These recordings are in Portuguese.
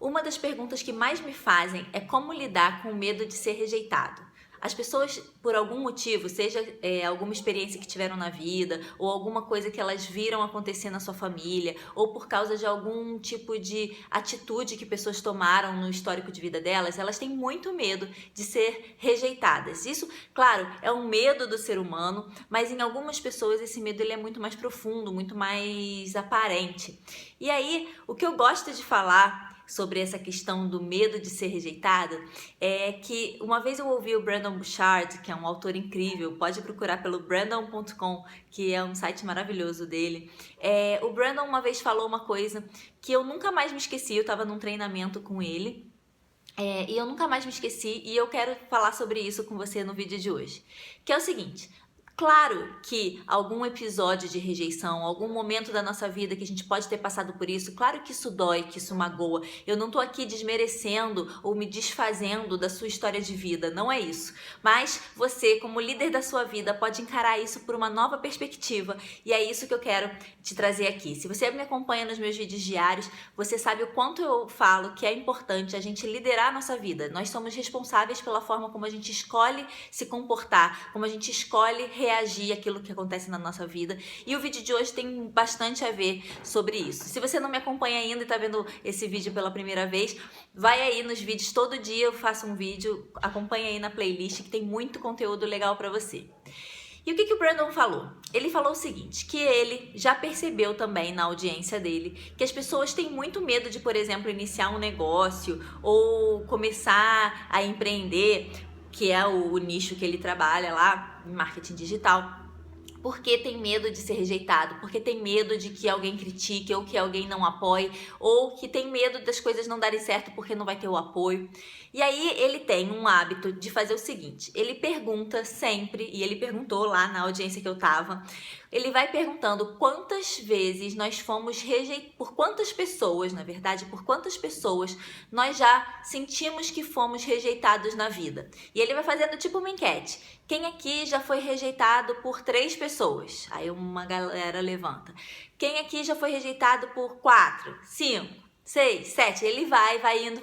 Uma das perguntas que mais me fazem é como lidar com o medo de ser rejeitado. As pessoas, por algum motivo, seja alguma experiência que tiveram na vida, ou alguma coisa que elas viram acontecer na sua família, ou por causa de algum tipo de atitude que pessoas tomaram no histórico de vida delas, elas têm muito medo de ser rejeitadas. Isso, claro, é um medo do ser humano, mas em algumas pessoas esse medo ele é muito mais profundo, muito mais aparente. E aí, o que eu gosto de falar sobre essa questão do medo de ser rejeitada é que uma vez eu ouvi o Brendon Burchard, que é um autor incrível, pode procurar pelo brandon.com, que é um site maravilhoso dele. O Brandon uma vez falou uma coisa que eu nunca mais me esqueci, eu estava num treinamento com ele, e eu nunca mais me esqueci, e eu quero falar sobre isso com você no vídeo de hoje, que é o seguinte: claro que algum episódio de rejeição, algum momento da nossa vida que a gente pode ter passado por isso, claro que isso dói, que isso magoa. Eu não tô aqui desmerecendo ou me desfazendo da sua história de vida, não é isso. Mas você, como líder da sua vida, pode encarar isso por uma nova perspectiva, e é isso que eu quero te trazer aqui. Se você me acompanha nos meus vídeos diários, você sabe o quanto eu falo que é importante a gente liderar a nossa vida. Nós somos responsáveis pela forma como a gente escolhe se comportar, como a gente escolhe reagir àquilo que acontece na nossa vida, e o vídeo de hoje tem bastante a ver sobre isso. Se você não me acompanha ainda e tá vendo esse vídeo pela primeira vez, vai aí nos vídeos, todo dia eu faço um vídeo, acompanha aí na playlist que tem muito conteúdo legal pra você. E o que o Brandon falou? Ele falou o seguinte, que ele já percebeu também na audiência dele que as pessoas têm muito medo de, por exemplo, iniciar um negócio ou começar a empreender, que é o nicho que ele trabalha lá, em marketing digital, porque tem medo de ser rejeitado, porque tem medo de que alguém critique ou que alguém não apoie, ou que tem medo das coisas não darem certo porque não vai ter o apoio. E aí ele tem um hábito de fazer o seguinte, ele pergunta sempre, e ele perguntou lá na audiência que eu tava, ele vai perguntando quantas vezes nós fomos rejeitados, por quantas pessoas, na verdade, por quantas pessoas nós já sentimos que fomos rejeitados na vida. E ele vai fazendo tipo uma enquete. Quem aqui já foi rejeitado por 3 pessoas? Aí uma galera levanta. Quem aqui já foi rejeitado por 4, 5, 6, 7? Ele vai indo.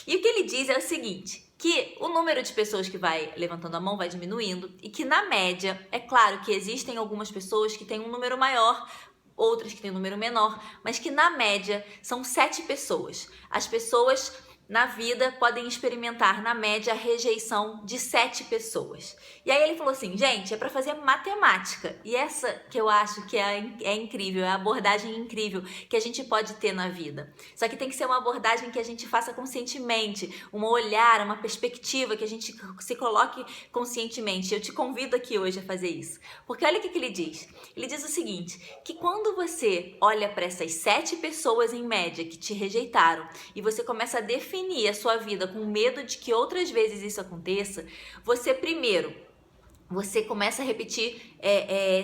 E o que ele diz é o seguinte, que o número de pessoas que vai levantando a mão vai diminuindo e que na média, é claro que existem algumas pessoas que têm um número maior, outras que têm um número menor, mas que na média são 7 pessoas. As pessoas na vida podem experimentar, na média, a rejeição de 7 pessoas. E aí ele falou assim, gente, é para fazer matemática. E essa que eu acho que é incrível, é a abordagem incrível que a gente pode ter na vida. Só que tem que ser uma abordagem que a gente faça conscientemente, um olhar, uma perspectiva, que a gente se coloque conscientemente. Eu te convido aqui hoje a fazer isso. Porque olha o que ele diz. Ele diz o seguinte, que quando você olha para essas 7 pessoas em média que te rejeitaram e você começa a definir a sua vida com medo de que outras vezes isso aconteça, você começa a repetir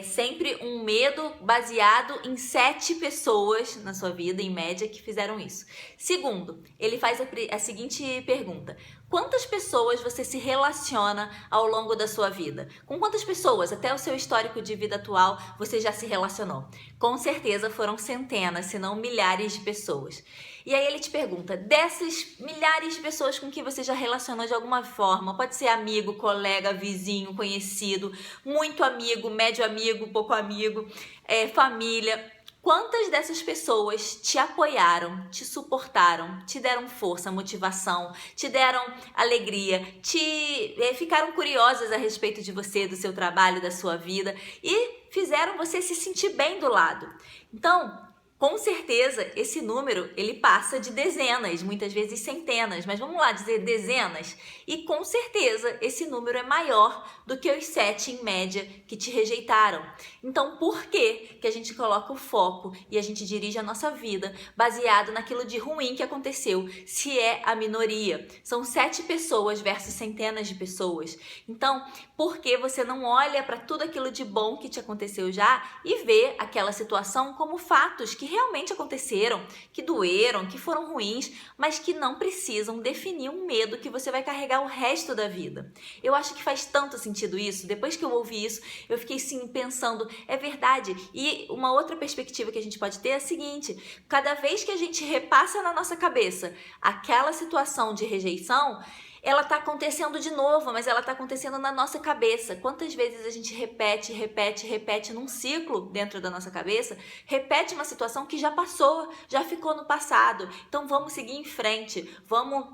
sempre um medo baseado em 7 pessoas na sua vida, em média, que fizeram isso. Segundo, ele faz a seguinte pergunta: quantas pessoas você se relaciona ao longo da sua vida? Com quantas pessoas, até o seu histórico de vida atual, você já se relacionou? Com certeza foram centenas, se não milhares de pessoas. E aí ele te pergunta, dessas milhares de pessoas com que você já relacionou de alguma forma, pode ser amigo, colega, vizinho, conhecido, muito amigo, médio amigo, pouco amigo, família, quantas dessas pessoas te apoiaram, te suportaram, te deram força, motivação, te deram alegria, ficaram curiosas a respeito de você, do seu trabalho, da sua vida e fizeram você se sentir bem do lado? Então, com certeza, esse número, ele passa de dezenas, muitas vezes centenas, mas vamos lá dizer dezenas. E com certeza, esse número é maior do que os 7 em média que te rejeitaram. Então, por que a gente coloca o foco e a gente dirige a nossa vida baseado naquilo de ruim que aconteceu, se é a minoria? São 7 pessoas versus centenas de pessoas. Então, por que você não olha para tudo aquilo de bom que te aconteceu já e vê aquela situação como fatos que realmente aconteceram, que doeram, que foram ruins, mas que não precisam definir um medo que você vai carregar o resto da vida. Eu acho que faz tanto sentido isso. Depois que eu ouvi isso, eu fiquei sim pensando, é verdade. E uma outra perspectiva que a gente pode ter é a seguinte: cada vez que a gente repassa na nossa cabeça aquela situação de rejeição, ela está acontecendo de novo, mas ela está acontecendo na nossa cabeça. Quantas vezes a gente repete num ciclo dentro da nossa cabeça, repete uma situação que já passou, já ficou no passado. Então vamos seguir em frente, vamos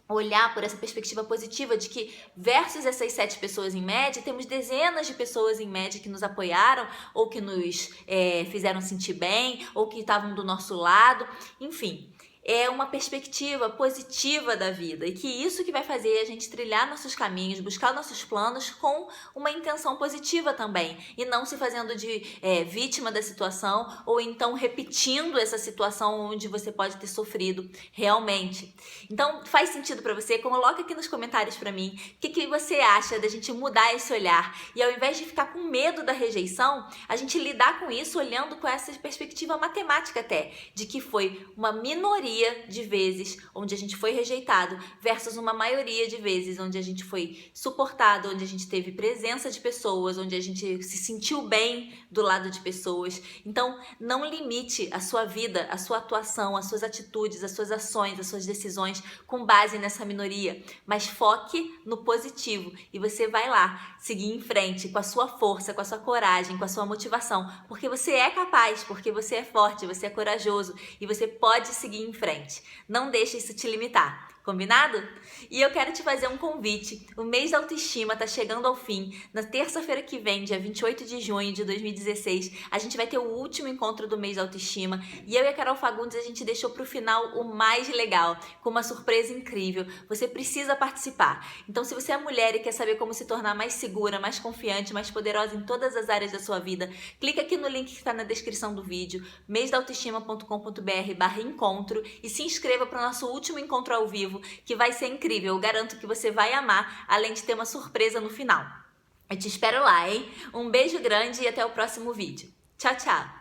olhar por essa perspectiva positiva de que versus essas 7 pessoas em média, temos dezenas de pessoas em média que nos apoiaram ou que nos fizeram sentir bem ou que estavam do nosso lado, enfim. É uma perspectiva positiva da vida e que isso que vai fazer a gente trilhar nossos caminhos, buscar nossos planos com uma intenção positiva também e não se fazendo de vítima da situação ou então repetindo essa situação onde você pode ter sofrido realmente. Então, faz sentido para você? Coloca aqui nos comentários para mim o que você acha da gente mudar esse olhar e ao invés de ficar com medo da rejeição, a gente lidar com isso olhando com essa perspectiva matemática até, de que foi uma minoria de vezes onde a gente foi rejeitado versus uma maioria de vezes onde a gente foi suportado, onde a gente teve presença de pessoas, onde a gente se sentiu bem do lado de pessoas. Então, não limite a sua vida, a sua atuação, as suas atitudes, as suas ações, as suas decisões com base nessa minoria, mas foque no positivo e você vai lá seguir em frente com a sua força, com a sua coragem, com a sua motivação, porque você é capaz, porque você é forte, você é corajoso e você pode seguir em frente. Não deixe isso te limitar. Combinado? E eu quero te fazer um convite. O mês da autoestima está chegando ao fim. Na terça-feira que vem, dia 28 de junho de 2016, a gente vai ter o último encontro do mês da autoestima. E eu e a Carol Fagundes, a gente deixou para o final o mais legal, com uma surpresa incrível. Você precisa participar. Então, se você é mulher e quer saber como se tornar mais segura, mais confiante, mais poderosa em todas as áreas da sua vida, clica aqui no link que está na descrição do vídeo, mêsdaautoestima.com.br/encontro, e se inscreva para o nosso último encontro ao vivo, que vai ser incrível. Eu garanto que você vai amar, além de ter uma surpresa no final. Eu te espero lá, hein? Um beijo grande e até o próximo vídeo. Tchau, tchau!